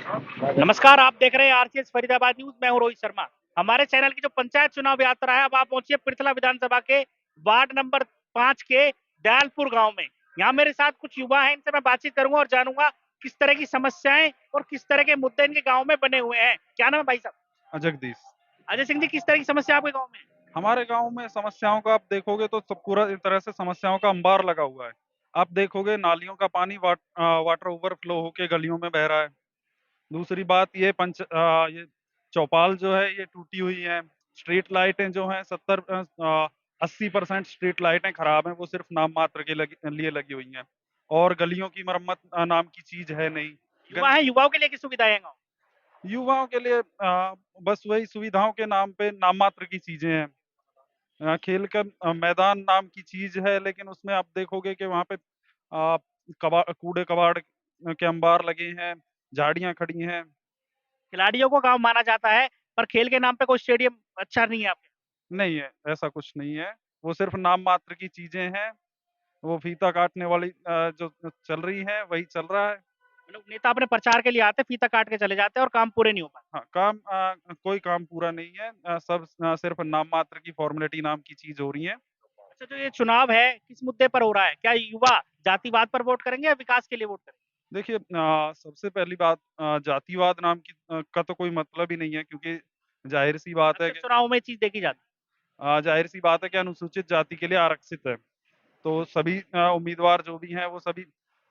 नमस्कार, आप देख रहे हैं आरसीएस फरीदाबाद न्यूज। मैं हूं रोहित शर्मा। हमारे चैनल की जो पंचायत चुनाव यात्रा है, अब आप पहुंची है पृथला विधानसभा के वार्ड नंबर 5 के दयालपुर गांव में। यहाँ मेरे साथ कुछ युवा हैं, इनसे मैं बातचीत करूंगा और जानूंगा किस तरह की समस्याएं और किस तरह के मुद्दे इनके गाँव में बने हुए हैं। क्या नाम है भाई साहब? जगदीश। अजय सिंह जी, किस तरह की समस्या आपके गाँव में? हमारे गांव में समस्याओं का आप देखोगे तो सब पूरा एक तरह से समस्याओं का अंबार लगा हुआ है। आप देखोगे नालियों का पानी वाटर ओवरफ्लो होके गलियों में बह रहा है। दूसरी बात ये चौपाल जो है ये टूटी हुई है। स्ट्रीट लाइटें जो हैं 80% स्ट्रीट लाइटें खराब हैं, वो सिर्फ नाम मात्र के लिए लगी हुई हैं। और गलियों की मरम्मत नाम की चीज है नहीं। युवा है, युवाओं के लिए किस सुविधाएं हैं गाँव? युवाओं के लिए बस वही सुविधाओं के नाम पे नाम मात्र की चीजें हैं। खेल का मैदान नाम की चीज है, लेकिन उसमें आप देखोगे कि वहाँ पे कूड़े कबाड़ के अंबार लगे हैं, झाड़ियां खड़ी हैं। खिलाड़ियों को गाँव माना जाता है, पर खेल के नाम पे कोई स्टेडियम अच्छा नहीं है आपके? नहीं है, ऐसा कुछ नहीं है। वो सिर्फ नाम मात्र की चीजें हैं। वो फीता काटने वाली जो चल रही है वही चल रहा है। मतलब नेता अपने प्रचार के लिए आते, फीता काट के चले जाते हैं और काम पूरे नहीं हो पाते। हाँ, कोई काम पूरा नहीं है। सब सिर्फ नाम मात्र की फॉर्मेलिटी नाम की चीज हो रही है। अच्छा, जो ये चुनाव है किस मुद्दे पर हो रहा है? क्या युवा जातिवाद पर वोट करेंगे या विकास के लिए वोट करेंगे? देखिए, सबसे पहली बात, जातिवाद नाम का तो कोई मतलब ही नहीं है, क्योंकि जाहिर सी बात है अक्सर कि चुनाव में ये चीज देखी जाती जाहिर सी बात है कि अनुसूचित जाति के लिए आरक्षित है। तो सभी उम्मीदवार जो भी हैं वो सभी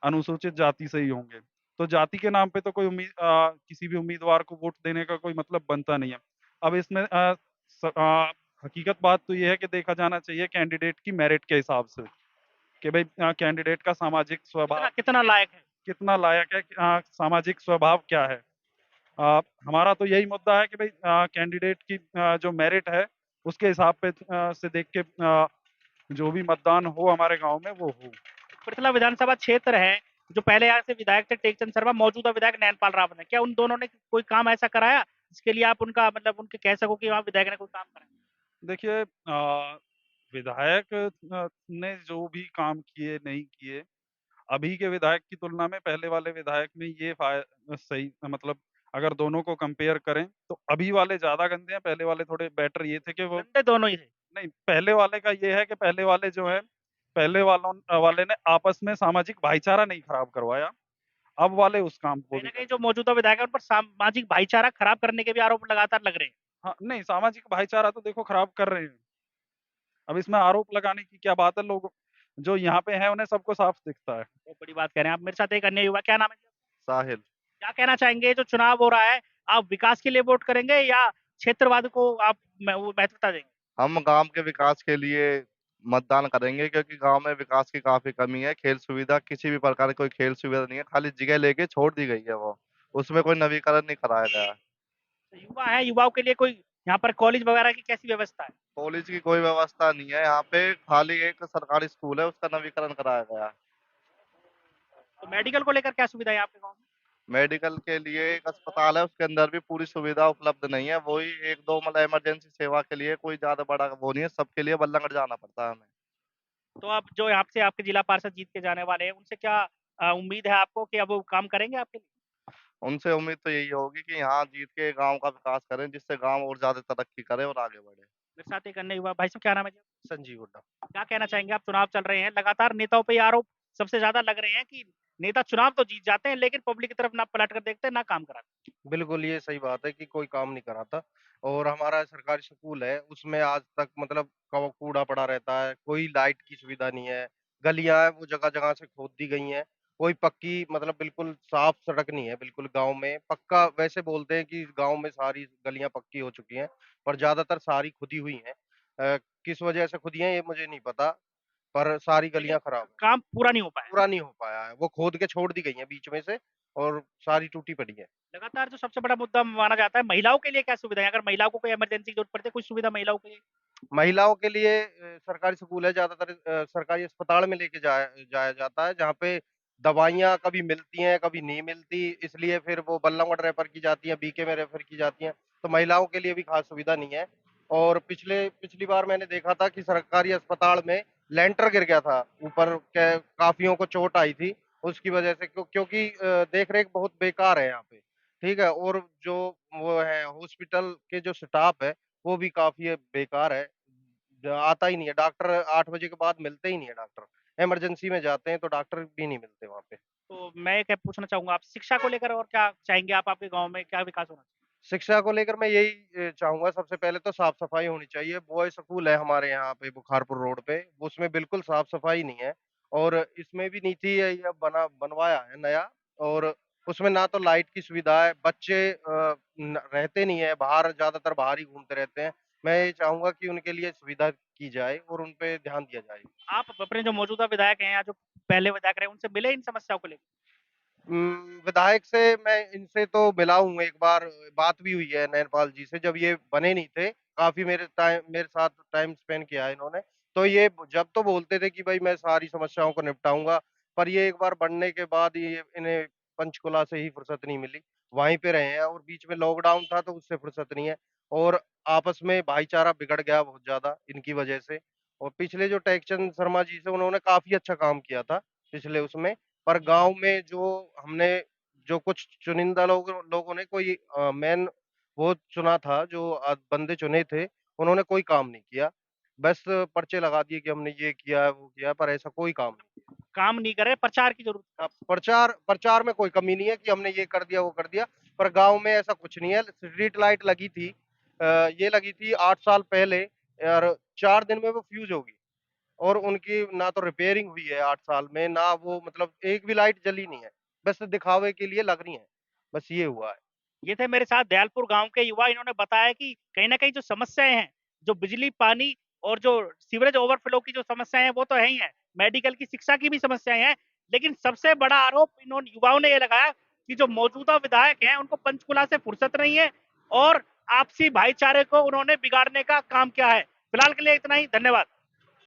अनुसूचित जाति से ही होंगे। तो जाति के नाम पे तो किसी भी उम्मीदवार को वोट देने का कोई मतलब बनता नहीं है। अब इसमें हकीकत बात तो ये है कि देखा जाना चाहिए कैंडिडेट की मेरिट के हिसाब से, कि भाई कैंडिडेट का सामाजिक है। कितना स्वभाव कितना लायक है? कितना लायक है, सामाजिक स्वभाव क्या है। हमारा तो यही मुद्दा है कि भाई कैंडिडेट की जो मेरिट है उसके हिसाब पे से देख के जो भी मतदान हो हमारे गांव में वो हो। पृथला विधानसभा क्षेत्र है, जो पहले यहाँ से विधायक थे टेकचंद शर्मा, मौजूदा विधायक नैनपाल रावत है। क्या उन दोनों ने कोई काम ऐसा कराया जिसके लिए आप उनका मतलब उनके कह सको कि वहाँ विधायक ने कोई काम कराया? देखिए, विधायक ने जो भी काम किए नहीं किए, अभी के विधायक की तुलना में पहले वाले विधायक में सही मतलब अगर दोनों को कंपेयर करें तो अभी वाले ज्यादा गंदे हैं। पहले वाले थोड़े बेटर ये थे कि वो बंदे दोनों ही थे। नहीं, पहले वाले का ये है कि पहले वाले जो है, वाले ने आपस में सामाजिक भाईचारा नहीं खराब करवाया। अब वाले उस काम को कहीं भी ना कर। कहीं जो मौजूदा विधायक है उन पर सामाजिक भाईचारा खराब करने के भी आरोप लगातार लग रहे हैं। हाँ, नहीं, सामाजिक भाईचारा तो देखो खराब कर रहे हैं। अब इसमें आरोप लगाने की क्या बात है? लोग जो यहाँ पे हैं उन्हें सबको साफ दिखता है। बहुत बड़ी बात कह रहे हैं आप। मेरे साथ एक अन्य युवा, क्या नाम है जी? साहिल। क्या कहना चाहेंगे? जो चुनाव हो रहा है, आप विकास के लिए वोट करेंगे या क्षेत्रवाद को आप वो महत्वता देंगे? हम गांव के विकास के लिए मतदान करेंगे, क्योंकि गांव में विकास की काफी कमी है। खेल सुविधा, किसी भी प्रकार की कोई खेल सुविधा नहीं है, खाली जगह लेके छोड़ दी गई है वो। उसमें कोई नवीकरण नहीं कराया गया है। तो युवा है, युवाओं के लिए कोई यहाँ पर कॉलेज वगैरह की कैसी व्यवस्था है? कॉलेज की कोई व्यवस्था नहीं है यहाँ पे, खाली एक सरकारी स्कूल है, उसका नवीकरण कराया गया है। तो मेडिकल को लेकर क्या सुविधा है आपके गाँव में? मेडिकल के लिए एक अस्पताल है, उसके अंदर भी पूरी सुविधा उपलब्ध नहीं है। वही एक दो मतलब इमरजेंसी सेवा के लिए, कोई ज्यादा बड़ा वो नहीं है। सबके लिए बल्लंगड़ जाना पड़ता है हमें। तो आप जो यहाँ से आपके जिला पार्षद जीत के जाने वाले हैं, उनसे क्या उम्मीद है आपको कि अब वो काम करेंगे आपके लिए? उनसे उम्मीद तो यही होगी कि यहाँ जीत के गांव का विकास करें, जिससे गांव और ज्यादा तरक्की करे और आगे बढ़े। मेरे साथ एक अन्य युवा, भाई साहब क्या नाम है जी? संजीव हुड्डा। क्या कहना चाहेंगे? आप चुनाव चल रहे हैं, लगातार नेताओं पे ये आरोप सबसे ज्यादा लग रहे हैं कि नेता चुनाव तो जीत जाते हैं लेकिन पब्लिक की तरफ ना पलट कर देखते हैं ना काम कराते। बिल्कुल, ये सही बात है कि कोई काम नहीं कराता। और हमारा सरकारी स्कूल है, उसमें आज तक मतलब कूड़ा पड़ा रहता है, कोई लाइट की सुविधा नहीं है। गलियां हैं वो जगह जगह से खोद दी गई हैं। कोई पक्की मतलब बिल्कुल साफ सड़क नहीं है। बिल्कुल गांव में पक्का, वैसे बोलते हैं कि गांव में सारी गलियां पक्की हो चुकी हैं, पर ज्यादातर सारी खुदी हुई हैं। किस वजह से खुदी हैं ये मुझे नहीं पता, पर सारी लेकिन गलियां खराब हैं। काम पूरा नहीं हो पाया। पूरा नहीं हो पाया है, वो खोद के छोड़ दी गई हैं बीच में से, और सारी टूटी पड़ी है। लगातार जो सबसे बड़ा मुद्दा माना जाता है, महिलाओं के लिए क्या सुविधा है? अगर महिलाओं को कोई इमरजेंसी की जरूरत पड़ती है, कुछ सुविधा महिलाओं के लिए? महिलाओं के लिए सरकारी स्कूल है, ज्यादातर सरकारी अस्पताल में लेके जाया जाया जाता है, जहाँ पे दवाइयाँ कभी मिलती हैं कभी नहीं मिलती, इसलिए फिर वो बल्लमगढ़ रेफर की जाती हैं, बीके में रेफर की जाती हैं। तो महिलाओं के लिए भी खास सुविधा नहीं है। और पिछली बार मैंने देखा था कि सरकारी अस्पताल में लेंटर गिर गया था ऊपर, काफियों को चोट आई थी उसकी वजह से, क्योंकि देख रेख बहुत बेकार है यहाँ पे। ठीक है? और जो वो है हॉस्पिटल के जो स्टाफ है, वो भी काफ़ी बेकार है। आता ही नहीं है, डॉक्टर 8 बजे के बाद मिलते ही नहीं है डॉक्टर। इमरजेंसी में जाते हैं तो डॉक्टर भी नहीं मिलते वहाँ पे। तो मैं क्या पूछना चाहूंगा, आप शिक्षा को लेकर और क्या चाहेंगे, आप आपके गांव में क्या विकास होना चाहिए? शिक्षा को लेकर मैं यही चाहूँगा, सबसे पहले तो साफ-सफाई होनी चाहिए। बॉयज़ स्कूल है हमारे यहाँ पे बुखारपुर रोड पे, उसमें बिल्कुल साफ-सफाई नहीं है और इसमें भी नीति है ये बनवाया है नया और उसमें ना तो लाइट की सुविधा है, बच्चे न रहते नहीं है, बाहर ज़्यादातर बाहर ही घूमते रहते हैं। मैं ये चाहूँगा कि उनके लिए सुविधा की जाए और उन पे ध्यान दिया जाए। आप अपने जो मौजूदा विधायक हैं या जो पहले विधायक रहे, उनसे मिले इन समस्याओं को लेकर? विधायक से मैं इनसे तो मिला हूँ एक बार, बात भी हुई है नैनपाल जी से जब ये बने नहीं थे, काफ़ी मेरे साथ टाइम स्पेंड किया है इन्होंने। तो ये जब तो बोलते थे कि भई मैं सारी समस्याओं को निपटाऊँगा, पर ये एक बार बनने के बाद ये इन्हें पंचकुला से ही फुर्सत नहीं मिली। वहीं पे रहे हैं और बीच में लॉकडाउन था तो उससे फुर्सत नहीं है और आपस में भाईचारा बिगड़ गया बहुत ज़्यादा इनकी वजह से। और पिछले जो टेकचंद शर्मा जी से उन्होंने काफ़ी अच्छा काम किया था, पिछले उसमें। पर गाँव में जो कुछ चुनिंदा लोगों ने कोई मेन वो चुना था जो बंदे चुने थे, उन्होंने कोई काम नहीं किया। बस पर्चे लगा दिए कि हमने ये किया है, वो किया है, पर ऐसा कोई काम नहीं। काम नहीं करे, प्रचार की जरूरत प्रचार प्रचार में कोई कमी नहीं है कि हमने ये कर दिया, वो कर दिया, पर गाँव में ऐसा कुछ नहीं है। स्ट्रीट लाइट लगी थी ये लगी थी 8 साल पहले और 4 दिन में वो फ्यूज़ हो गई। और उनकी ना तो रिपेयरिंग हुई है 8 साल में, ना वो मतलब एक भी लाइट जली नहीं है। बस दिखावे के लिए लग रही हैं, बस ये हुआ है। ये थे मेरे साथ दयालपुर गांव के युवा। इन्होंने बताया कि कहीं ना कहीं जो समस्याएं हैं, जो बिजली, पानी और जो सीवरेज ओवरफ्लो की जो समस्याएं हैं, वो तो है ही है। मेडिकल की, शिक्षा की भी समस्याएं हैं। लेकिन सबसे बड़ा आरोप इन्होंने युवाओं ने ये लगाया कि जो मौजूदा विधायक हैं, उनको पंचकुला से फुर्सत नहीं है और आपसी भाईचारे को उन्होंने बिगाड़ने का काम किया है। फिलहाल के लिए इतना ही, धन्यवाद।